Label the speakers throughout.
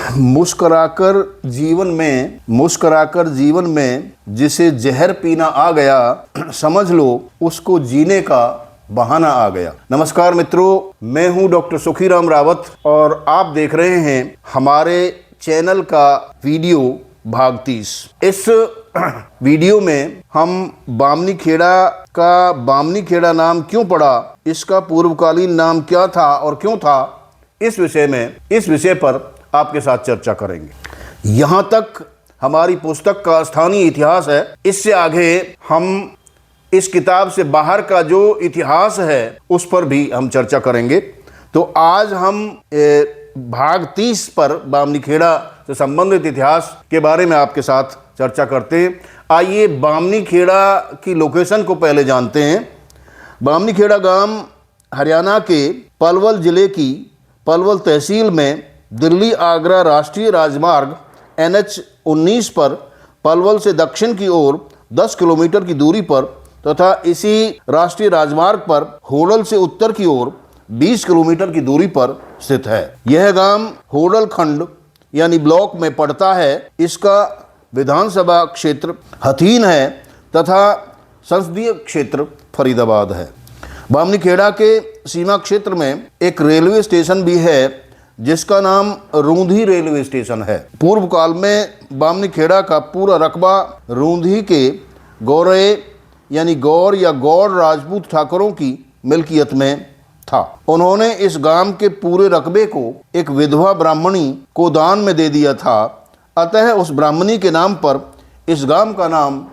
Speaker 1: मुस्कुराकर जीवन में जिसे जहर पीना आ गया, समझ लो उसको जीने का बहाना आ गया। नमस्कार मित्रों, मैं हूं डॉक्टर सुखीराम रावत और आप देख रहे हैं हमारे चैनल का वीडियो भाग 30। इस वीडियो में हम बामनी खेड़ा नाम क्यों पड़ा, इसका पूर्वकालीन नाम क्या था और क्यों था, इस विषय पर आपके साथ चर्चा करेंगे। यहाँ तक हमारी पुस्तक का स्थानीय इतिहास है। इससे आगे हम इस किताब से बाहर का जो इतिहास है उस पर भी हम चर्चा करेंगे। तो आज हम भाग 30 पर बामनी खेड़ा से संबंधित इतिहास के बारे में आपके साथ चर्चा करते हैं। आइए बामनी खेड़ा की लोकेशन को पहले जानते हैं। बामनी खेड़ा गांव हरियाणा के पलवल जिले की पलवल तहसील में दिल्ली आगरा राष्ट्रीय राजमार्ग NH 19 पर पलवल से दक्षिण की ओर 10 किलोमीटर की दूरी पर तथा इसी राष्ट्रीय राजमार्ग पर होडल से उत्तर की ओर 20 किलोमीटर की दूरी पर स्थित है। यह गांव होडल खंड यानी ब्लॉक में पड़ता है। इसका विधानसभा क्षेत्र हथीन है तथा संसदीय क्षेत्र फरीदाबाद है। बामनी खेड़ा के सीमा क्षेत्र में एक रेलवे स्टेशन भी है जिसका नाम रूंधी रेलवे स्टेशन है। पूर्व काल में बामनी खेड़ा का पूरा रकबा रूंधी के गौरे यानी गौर या गौड़ राजपूत ठाकुरों की मिल्कियत में था। उन्होंने इस गांव के पूरे रकबे को एक विधवा ब्राह्मणी को दान में दे दिया था। अतः उस ब्राह्मणी के नाम पर इस गांव का नाम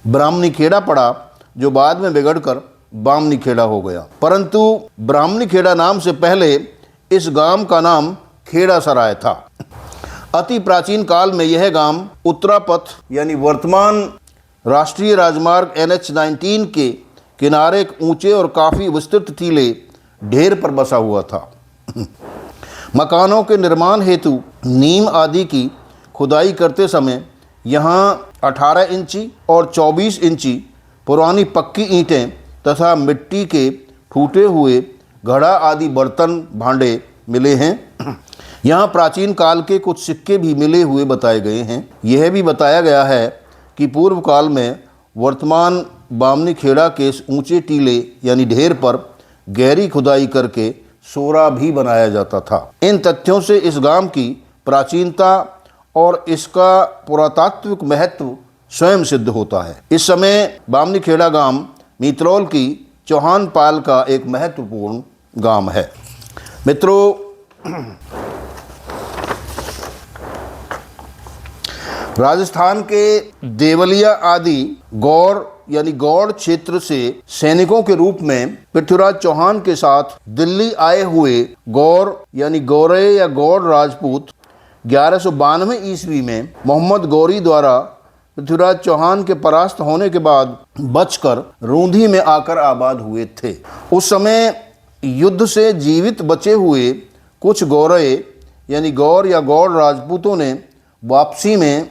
Speaker 1: ब्राह्मणी खेड़ा पड़ा, जो बाद में बिगड़कर बामनी खेड़ा हो गया। परंतु ब्राह्मणी खेड़ा नाम से पहले इस गांव का नाम खेड़ा सराय था। अति प्राचीन काल में यह गांव उत्तरापथ यानी वर्तमान राष्ट्रीय राजमार्ग NH 19 के किनारे एक ऊंचे और काफ़ी विस्तृत टीले ढेर पर बसा हुआ था। मकानों के निर्माण हेतु नीम आदि की खुदाई करते समय यहाँ 18 इंची और 24 इंची पुरानी पक्की ईंटें तथा मिट्टी के टूटे हुए घड़ा आदि बर्तन भांडे मिले हैं। यहाँ प्राचीन काल के कुछ सिक्के भी मिले हुए बताए गए हैं। यह भी बताया गया है कि पूर्व काल में वर्तमान बामनी खेड़ा के इस ऊंचे टीले यानी ढेर पर गहरी खुदाई करके सोरा भी बनाया जाता था। इन तथ्यों से इस गांव की प्राचीनता और इसका पुरातात्विक महत्व स्वयं सिद्ध होता है। इस समय बामनी खेड़ा गांव मित्रौल की चौहान पाल का एक महत्वपूर्ण गांव है। मित्रों, राजस्थान के देवलिया आदि गौर यानी गौड़ क्षेत्र से सैनिकों के रूप में पृथ्वीराज चौहान के साथ दिल्ली आए हुए गौर यानी गौरे या गौड़ राजपूत 1192 ईस्वी में मोहम्मद गौरी द्वारा पृथ्वीराज चौहान के परास्त होने के बाद बचकर रूंधी में आकर आबाद हुए थे। उस समय युद्ध से जीवित बचे हुए कुछ गौरे यानी गौर या गौड़ राजपूतों ने वापसी में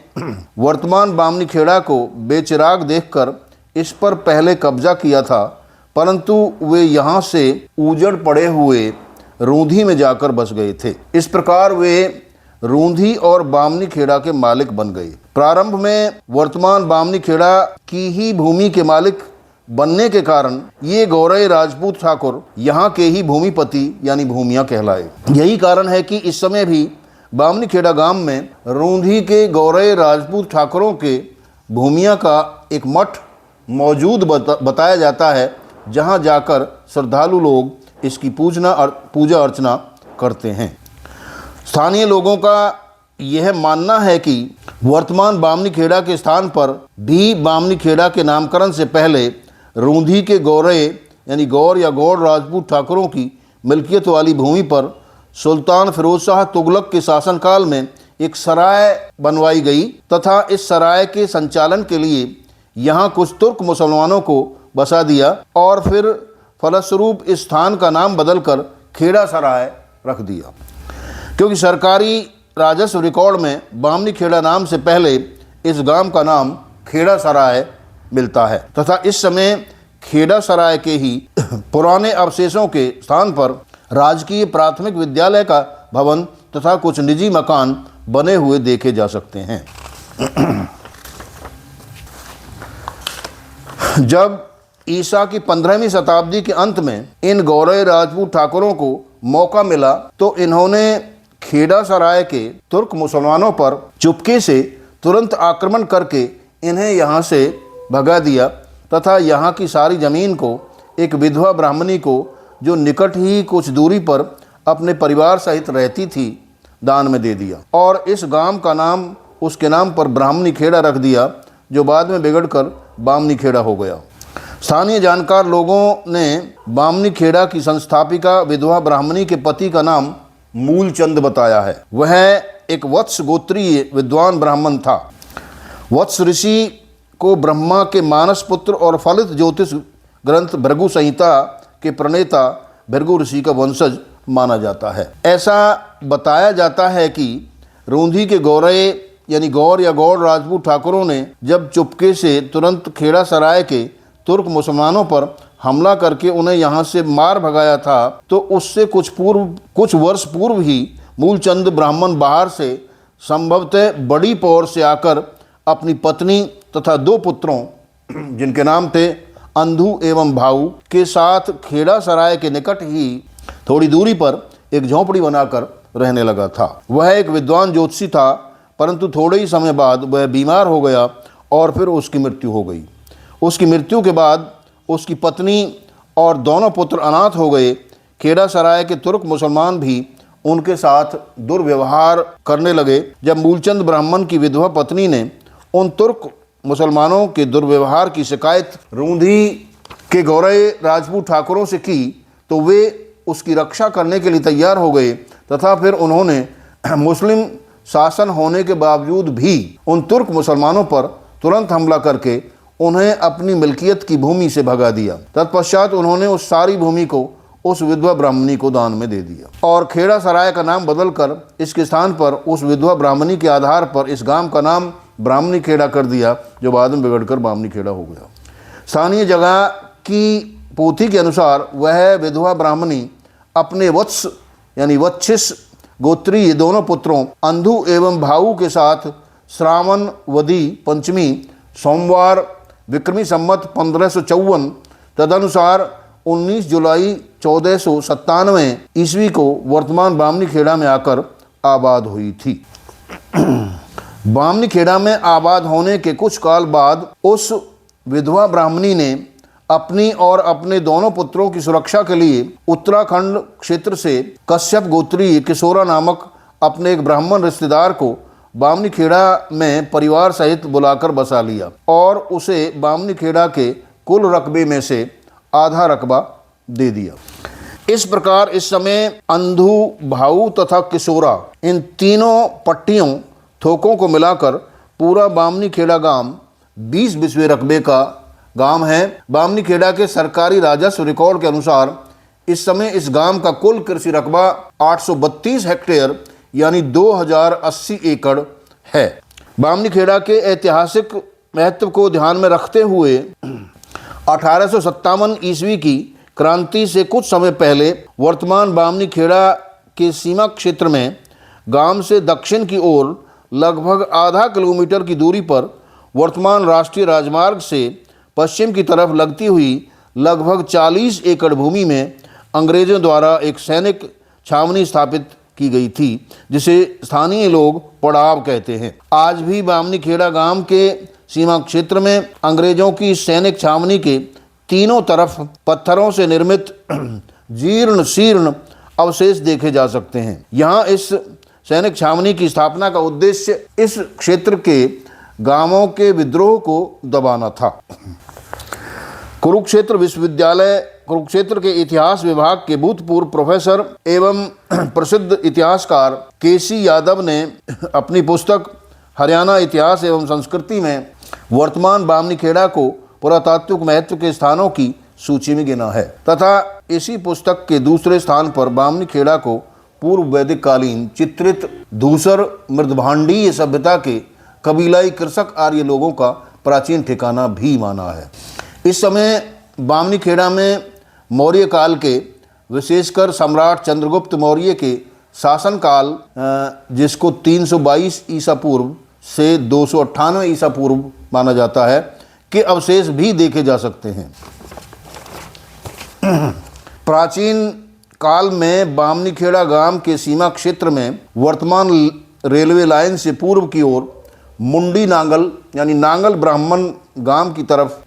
Speaker 1: वर्तमान बामनी खेड़ा को बेचिराग देखकर इस पर पहले कब्जा किया था, परंतु वे यहाँ से उजड़ पड़े हुए रूंधी में जाकर बस गए थे। इस प्रकार वे रूंधी और बामनी खेड़ा के मालिक बन गए। प्रारंभ में वर्तमान बामनी खेड़ा की ही भूमि के मालिक बनने के कारण ये गौरे राजपूत ठाकुर यहाँ के ही भूमिपति यानी भूमिया कहलाए। यही कारण है कि इस समय भी बामनी खेड़ा गांव में रूंधी के गौरे राजपूत ठाकुरों के भूमिया का एक मठ मौजूद बताया जाता है, जहाँ जाकर श्रद्धालु लोग इसकी पूजा अर्चना करते हैं। स्थानीय लोगों का यह मानना है कि वर्तमान बामनी खेड़ा के स्थान पर भी बामनी खेड़ा के नामकरण से पहले रूंधी के गौरे यानी गौर या गौड़ राजपूत ठाकुरों की मिल्कियत वाली भूमि पर सुल्तान फिरोज शाह तुगलक के शासनकाल में एक सराय बनवाई गई तथा इस सराय के संचालन के लिए यहाँ कुछ तुर्क मुसलमानों को बसा दिया और फिर फलस्वरूप इस स्थान का नाम बदलकर खेड़ा सराय रख दिया। क्योंकि सरकारी राजस्व रिकॉर्ड में बामनी खेड़ा नाम से पहले इस गांव का नाम खेड़ा सराय मिलता है तथा इस समय खेड़ा सराय के ही पुराने अवशेषों के स्थान पर राजकीय प्राथमिक विद्यालय का भवन तथा कुछ निजी मकान बने हुए देखे जा सकते हैं। जब ईसा की 15वीं शताब्दी के अंत में इन गौरव राजपूत ठाकुरों को मौका मिला तो इन्होंने खेड़ा सराय के तुर्क मुसलमानों पर चुपके से तुरंत आक्रमण करके इन्हें यहाँ से भगा दिया तथा यहाँ की सारी ज़मीन को एक विधवा ब्राह्मणी को, जो निकट ही कुछ दूरी पर अपने परिवार सहित रहती थी, दान में दे दिया और इस गांव का नाम उसके नाम पर ब्राह्मणी खेड़ा रख दिया, जो बाद में बिगड़कर बामनी खेड़ा हो गया। स्थानीय जानकार लोगों ने बामनी खेड़ा की संस्थापिका विधवा ब्राह्मणी के पति का नाम मूलचंद बताया है। वह एक वत्स गोत्रीय विद्वान ब्राह्मण था। वत्स ऋषि को ब्रह्मा के मानस पुत्र और फलित ज्योतिष ग्रंथ भृगु संहिता के प्रणेता भृगु ऋषि का वंशज माना जाता है। ऐसा बताया जाता है कि रूंधी के गौरे यानी गौर या गौड़ राजपूत ठाकुरों ने जब चुपके से तुरंत खेड़ा सराय के तुर्क मुसलमानों पर हमला करके उन्हें यहाँ से मार भगाया था, तो उससे कुछ वर्ष पूर्व ही मूलचंद ब्राह्मण बाहर से संभवतः बड़ी पौर से आकर अपनी पत्नी तथा 2 पुत्रों, जिनके नाम थे अंधु एवं भाऊ, के साथ खेड़ा सराय के निकट ही थोड़ी दूरी पर एक झोंपड़ी बनाकर रहने लगा था। वह एक विद्वान ज्योतिषी था, परंतु थोड़े ही समय बाद वह बीमार हो गया और फिर उसकी मृत्यु हो गई। उसकी मृत्यु के बाद उसकी पत्नी और दोनों पुत्र अनाथ हो गए। खेड़ा सराय के तुर्क मुसलमान भी उनके साथ दुर्व्यवहार करने लगे। जब मूलचंद ब्राह्मण की विधवा पत्नी ने उन तुर्क मुसलमानों के दुर्व्यवहार की शिकायत रूंधी के गौरव राजपूत ठाकुरों से की, तो वे उसकी रक्षा करने के लिए तैयार हो गए तथा फिर उन्होंने मुस्लिम शासन होने के बावजूद भी उन तुर्क मुसलमानों पर तुरंत हमला करके उन्हें अपनी मिल्कियत की भूमि से भगा दिया। तत्पश्चात उन्होंने उस सारी भूमि को उस विधवा ब्राह्मणी को दान में दे दिया और खेड़ा सराय का नाम बदलकर इसके स्थान पर उस विधवा ब्राह्मणी के आधार पर इस गांव का नाम ब्राह्मणी खेड़ा कर दिया, जो बाद में बिगड़कर बामनी खेड़ा हो गया। स्थानीय जगह की पोथी के अनुसार वह विधवा ब्राह्मणी अपने वत्स यानी वत्सिस गोत्रीय दोनों पुत्रों अंधु एवं भाऊ के साथ श्रावण वदी पंचमी सोमवार विक्रमी संवत 1554 तदनुसार 19 जुलाई 1497 ईस्वी को वर्तमान बामनी खेड़ा में आकर आबाद हुई थी। बामनी खेड़ा में आबाद होने के कुछ काल बाद उस विधवा ब्राह्मणी ने अपनी और अपने दोनों पुत्रों की सुरक्षा के लिए उत्तराखंड क्षेत्र से कश्यप गोत्रीय किशोरा नामक अपने एक ब्राह्मण रिश्तेदार को बामनी खेड़ा में परिवार सहित बुलाकर बसा लिया और उसे बामनी खेड़ा के कुल रकबे में से आधा रकबा दे दिया। इस प्रकार इस समय अंधु, भाऊ तथा किशोरा इन तीनों पट्टियों थोकों को मिलाकर पूरा बामनी खेड़ा गांव 20 बिस्वे रकबे का गांव है। बामनी खेड़ा के सरकारी राजस्व रिकॉर्ड के अनुसार इस समय इस गांव का कुल कृषि रकबा 832 हेक्टेयर यानी 2080 एकड़ है। बामनी खेड़ा के ऐतिहासिक महत्व को ध्यान में रखते हुए 1857 ईस्वी की क्रांति से कुछ समय पहले वर्तमान बामनी खेड़ा के सीमा क्षेत्र में गांव से दक्षिण की ओर लगभग आधा किलोमीटर की दूरी पर वर्तमान राष्ट्रीय राजमार्ग से पश्चिम की तरफ लगती हुई लगभग 40 एकड़ भूमि में अंग्रेजों द्वारा एक सैनिक छावनी स्थापित की गई थी, जिसे स्थानीय लोग पड़ाव कहते हैं। आज भी बामनी खेड़ा गांव के सीमा क्षेत्र में अंग्रेजों की सैनिक छावनी के तीनों तरफ पत्थरों से निर्मित जीर्ण शीर्ण अवशेष देखे जा सकते हैं। यहाँ इस सैनिक छावनी की स्थापना का उद्देश्य इस क्षेत्र के गांवों के विद्रोह को दबाना था। कुरुक्षेत्र विश्वविद्यालय कुरुक्षेत्र के इतिहास विभाग के भूतपूर्व प्रोफेसर एवं प्रसिद्ध इतिहासकार केसी यादव ने अपनी पुस्तक हरियाणा इतिहास एवं संस्कृति में वर्तमान बामनी खेड़ा को पुरातात्विक महत्व के स्थानों की सूची में गिना है तथा इसी पुस्तक के दूसरे स्थान पर बामनी खेड़ा को पूर्व वैदिक कालीन चित्रित धूसर मृदभांडीय सभ्यता के कबीलाई कृषक आर्य लोगों का प्राचीन ठिकाना भी माना है। इस समय बामनी खेड़ा में मौर्य काल के विशेषकर सम्राट चंद्रगुप्त मौर्य के शासनकाल जिसको 322 ईसा पूर्व से 298 ईसा पूर्व माना जाता है के अवशेष भी देखे जा सकते हैं। प्राचीन काल में बामनीखेड़ा गांव के सीमा क्षेत्र में वर्तमान रेलवे लाइन से पूर्व की ओर मुंडी नांगल यानी नांगल ब्राह्मण गांव की तरफ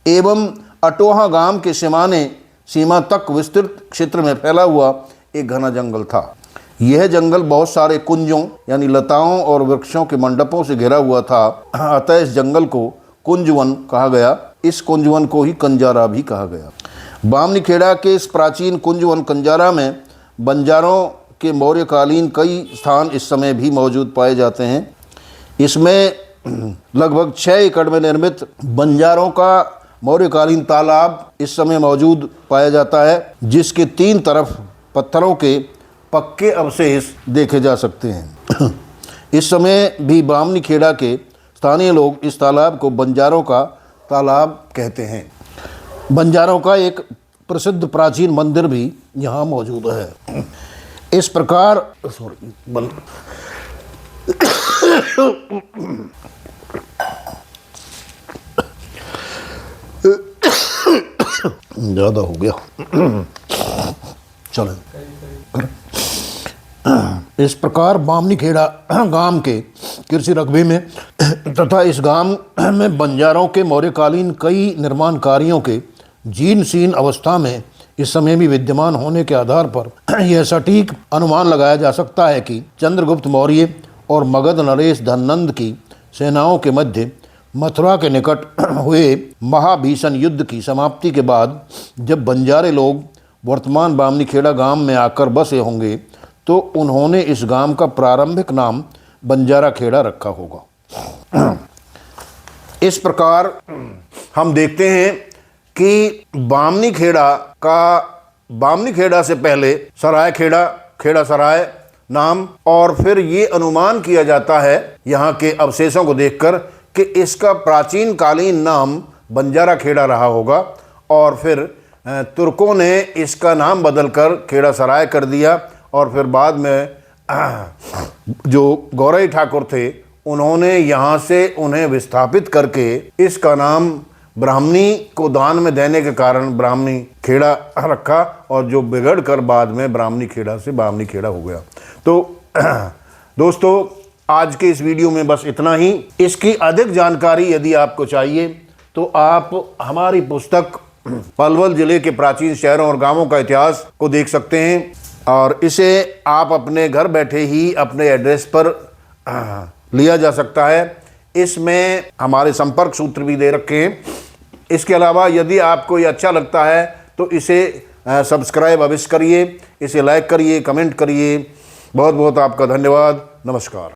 Speaker 1: एवं अटोहा गांव के सीमा तक विस्तृत क्षेत्र में फैला हुआ एक घना जंगल था। यह जंगल बहुत सारे कुंजों यानी लताओं और वृक्षों के मंडपों से घिरा हुआ था, अतः इस जंगल को कुंजवन कहा गया। इस कुंजवन को ही कंजारा भी कहा गया। बामनीखेड़ा के इस प्राचीन कुंजवन कंजारा में बंजारों के मौर्यकालीन कई स्थान इस समय भी मौजूद पाए जाते हैं। इसमें लगभग 6 एकड़ में निर्मित बंजारों का मौर्यकालीन तालाब इस समय मौजूद पाया जाता है, जिसके 3 तरफ पत्थरों के पक्के अवशेष देखे जा सकते हैं। इस समय भी बामनीखेड़ा के स्थानीय लोग इस तालाब को बंजारों का तालाब कहते हैं। बंजारों का एक प्रसिद्ध प्राचीन मंदिर भी यहाँ मौजूद है। इस प्रकार ज़्यादा हो गया, चलो। इस प्रकार बामनीखेड़ा गांव के कृषि रकबे में तथा इस गांव में बंजारों के मौर्यकालीन कई निर्माण कार्यों के जीर्ण अवस्था में इस समय भी विद्यमान होने के आधार पर यह सटीक अनुमान लगाया जा सकता है कि चंद्रगुप्त मौर्य और मगध नरेश धननंद की सेनाओं के मध्य मथुरा के निकट हुए महाभीषण युद्ध की समाप्ति के बाद जब बंजारे लोग वर्तमान बामनीखेड़ा गांव में आकर बसे होंगे तो उन्होंने इस गांव का प्रारंभिक नाम बंजारा खेड़ा रखा होगा। इस प्रकार हम देखते हैं कि बामनीखेड़ा से पहले सरायखेड़ा, खेड़ा सराय नाम, और फिर ये अनुमान किया जाता है यहाँ के अवशेषों को देखकर कि इसका प्राचीन कालीन नाम बंजारा खेड़ा रहा होगा और फिर तुर्कों ने इसका नाम बदलकर खेड़ा सराय कर दिया और फिर बाद में जो गौरई ठाकुर थे उन्होंने यहाँ से उन्हें विस्थापित करके इसका नाम ब्राह्मणी को दान में देने के कारण ब्राह्मणी खेड़ा रखा और जो बिगड़ कर बाद में ब्राह्मणी खेड़ा से बामनी खेड़ा हो गया। तो दोस्तों आज के इस वीडियो में बस इतना ही। इसकी अधिक जानकारी यदि आपको चाहिए तो आप हमारी पुस्तक पलवल जिले के प्राचीन शहरों और गांवों का इतिहास को देख सकते हैं और इसे आप अपने घर बैठे ही अपने एड्रेस पर लिया जा सकता है। इसमें हमारे संपर्क सूत्र भी दे रखे हैं। इसके अलावा यदि आपको ये अच्छा लगता है तो इसे सब्सक्राइब अवश्य करिए, इसे लाइक करिए, कमेंट करिए। बहुत बहुत आपका धन्यवाद। नमस्कार।